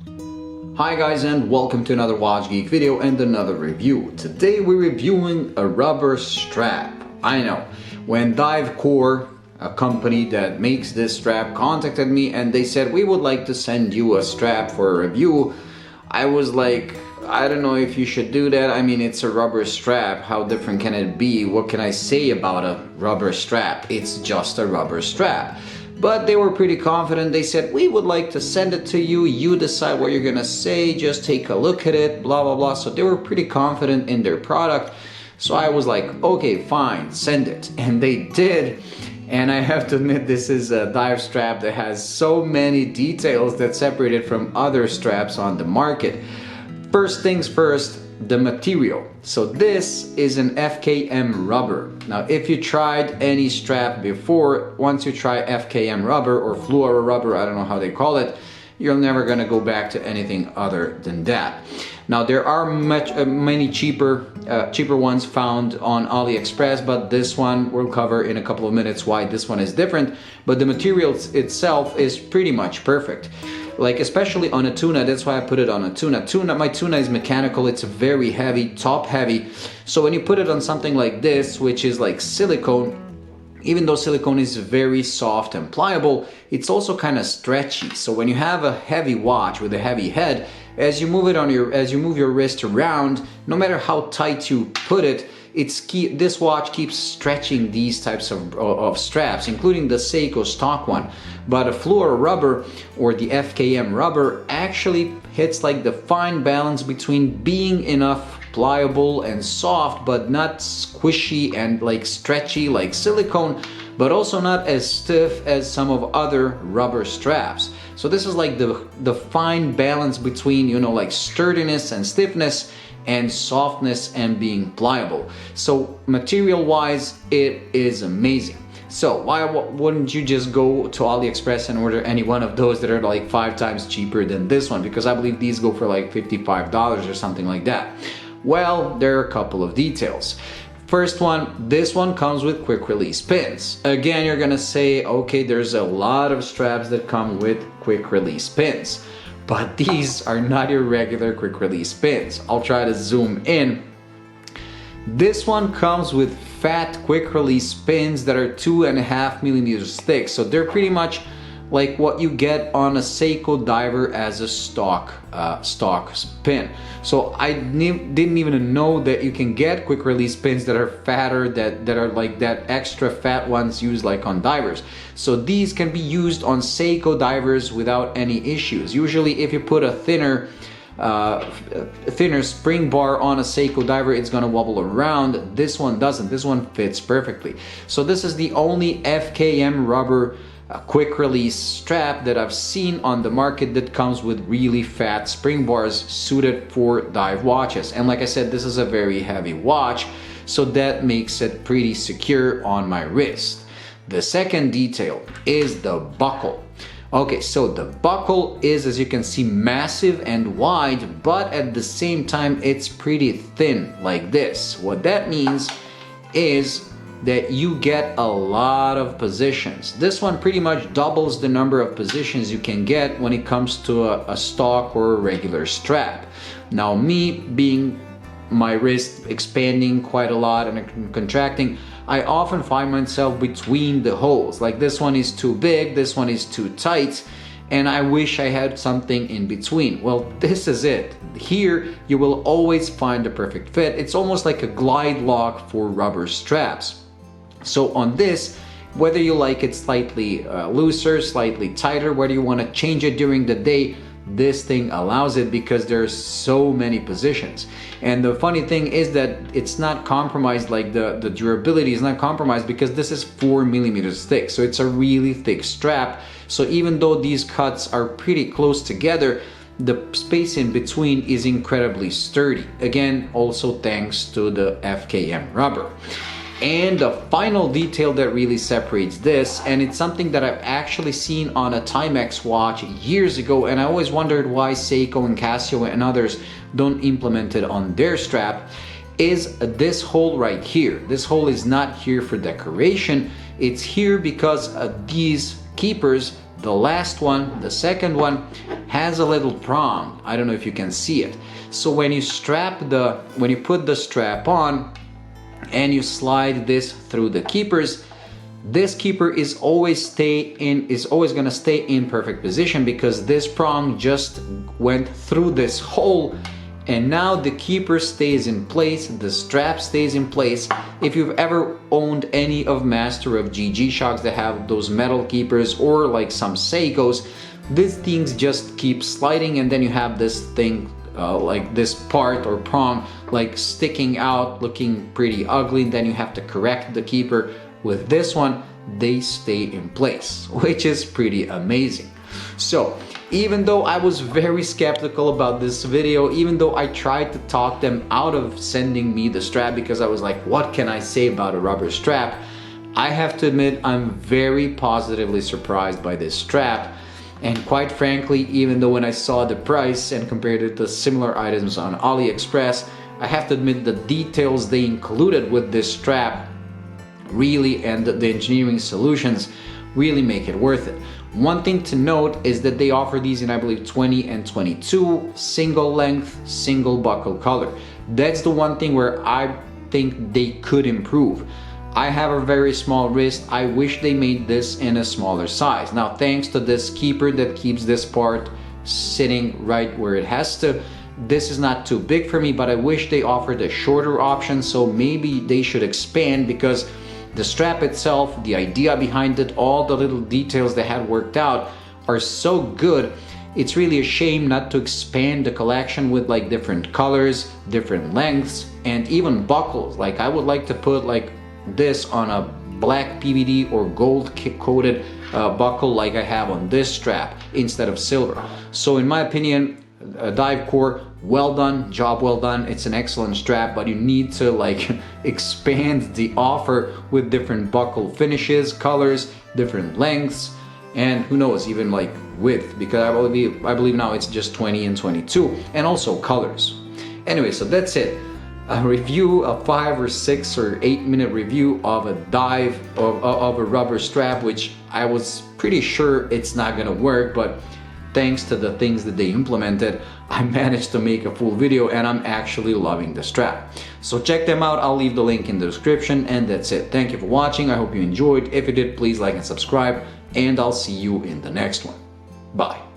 Hi guys, and welcome to another Watch Geek video and another review. Today we're reviewing a rubber strap. I know, when DIVECORE, a company that makes this strap, contacted me and they said we would like to send you a strap for a review, I was like, I don't know if you should do that. I mean, it's a rubber strap. How different can it be? What can I say about a rubber strap? It's just a rubber strap. But they were pretty confident. They said, we would like to send it to you. You decide what you're gonna say. Just take a look at it, blah, blah, blah. So they were pretty confident in their product. So I was like, okay, fine, send it. And they did. And I have to admit, this is a dive strap that has so many details that separate it from other straps on the market. First things first, the material. So this is an FKM rubber. Now, if you tried any strap before, once you try FKM rubber or fluoro rubber, I don't know how they call it, you're never gonna go back to anything other than that. Now, there are many cheaper ones found on AliExpress, but this one we'll cover in a couple of minutes why this one is different. But the material itself is pretty much perfect. Like, especially on a tuna, that's why I put it on a tuna. My tuna is mechanical, it's very heavy, top heavy. So when you put it on something like this, which is like silicone, even though silicone is very soft and pliable, it's also kind of stretchy. So when you have a heavy watch with a heavy head, as you move your wrist around, no matter how tight you put it, this watch keeps stretching these types of straps, including the Seiko stock one. But a fluoro rubber or the FKM rubber actually hits like the fine balance between being enough pliable and soft, but not squishy and like stretchy like silicone, but also not as stiff as some of other rubber straps. So this is like the fine balance between, you know, like sturdiness and stiffness and softness and being pliable. So material wise, it is amazing. So why wouldn't you just go to AliExpress and order any one of those that are like 5 times cheaper than this one? Because I believe these go for like $55 or something like that. Well, there are a couple of details. First one, this one comes with quick release pins. Again, you're gonna say, okay, there's a lot of straps that come with quick release pins, but these are not your regular quick release pins. I'll try to zoom in. This one comes with fat quick release pins that are 2.5 millimeters thick. So they're pretty much like what you get on a Seiko diver as a stock pin. So I didn't even know that you can get quick release pins that are fatter, that are like that extra fat ones used like on divers. So these can be used on Seiko divers without any issues. Usually if you put a thinner spring bar on a Seiko diver, it's gonna wobble around. This one doesn't. This one fits perfectly. So this is the only FKM rubber quick release strap that I've seen on the market that comes with really fat spring bars suited for dive watches. And like I said, this is a very heavy watch, so that makes it pretty secure on my wrist. The second detail is the buckle. Okay, so the buckle is, as you can see, massive and wide, but at the same time it's pretty thin like this. What that means is that you get a lot of positions. This one pretty much doubles the number of positions you can get when it comes to a stock or a regular strap. Now, me being my wrist expanding quite a lot and contracting, I often find myself between the holes. Like this one is too big, this one is too tight, and I wish I had something in between. Well, this is it. Here, you will always find the perfect fit. It's almost like a glide lock for rubber straps. So on this, whether you like it slightly looser, slightly tighter, whether you want to change it during the day, this thing allows it because there's so many positions. And the funny thing is that it's not compromised, like the durability is not compromised, because this is 4 millimeters thick. So it's a really thick strap. So even though these cuts are pretty close together, the space in between is incredibly sturdy. Again, also thanks to the FKM rubber. And the final detail that really separates this, and it's something that I've actually seen on a Timex watch years ago, and I always wondered why Seiko and Casio and others don't implement it on their strap, is this hole right here. This hole is not here for decoration, it's here because these keepers The last one, the second one, has a little prong. I don't know if you can see it. So when you put the strap on and you slide this through the keepers, this keeper is always gonna stay in perfect position because this prong just went through this hole, and now the keeper stays in place, the strap stays in place. If you've ever owned any of Master of GG shocks that have those metal keepers, or like some Seikos, these things just keep sliding, and then you have this thing like this part or prong like sticking out, looking pretty ugly, and then you have to correct the keeper. With this one, they stay in place, which is pretty amazing. So even though I was very skeptical about this video, even though I tried to talk them out of sending me the strap because I was like, what can I say about a rubber strap? I have to admit, I'm very positively surprised by this strap. And quite frankly, even though when I saw the price and compared it to similar items on AliExpress, I have to admit the details they included with this strap really, and the engineering solutions really make it worth it. One thing to note is that they offer these in, I believe, 20 and 22, single length, single buckle color. That's the one thing where I think they could improve. I have a very small wrist. I wish they made this in a smaller size. Now, thanks to this keeper that keeps this part sitting right where it has to, this is not too big for me, but I wish they offered a shorter option, so maybe they should expand, because the strap itself, the idea behind it, all the little details they had worked out are so good. It's really a shame not to expand the collection with like different colors, different lengths, and even buckles. Like I would like to put like this on a black PVD or gold coated buckle like I have on this strap instead of silver. So in my opinion, DIVECORE, well done, job well done. It's an excellent strap, but you need to like expand the offer with different buckle finishes, colors, different lengths, and who knows, even like width, because I believe now it's just 20 and 22, and also colors. Anyway, so that's it. A review, a 5 or 6 or 8 minute review of a of a rubber strap, which I was pretty sure it's not gonna work, but thanks to the things that they implemented, I managed to make a full video, and I'm actually loving the strap. So check them out. I'll leave the link in the description, and that's it. Thank you for watching. I hope you enjoyed. If you did, please like and subscribe, and I'll see you in the next one. Bye.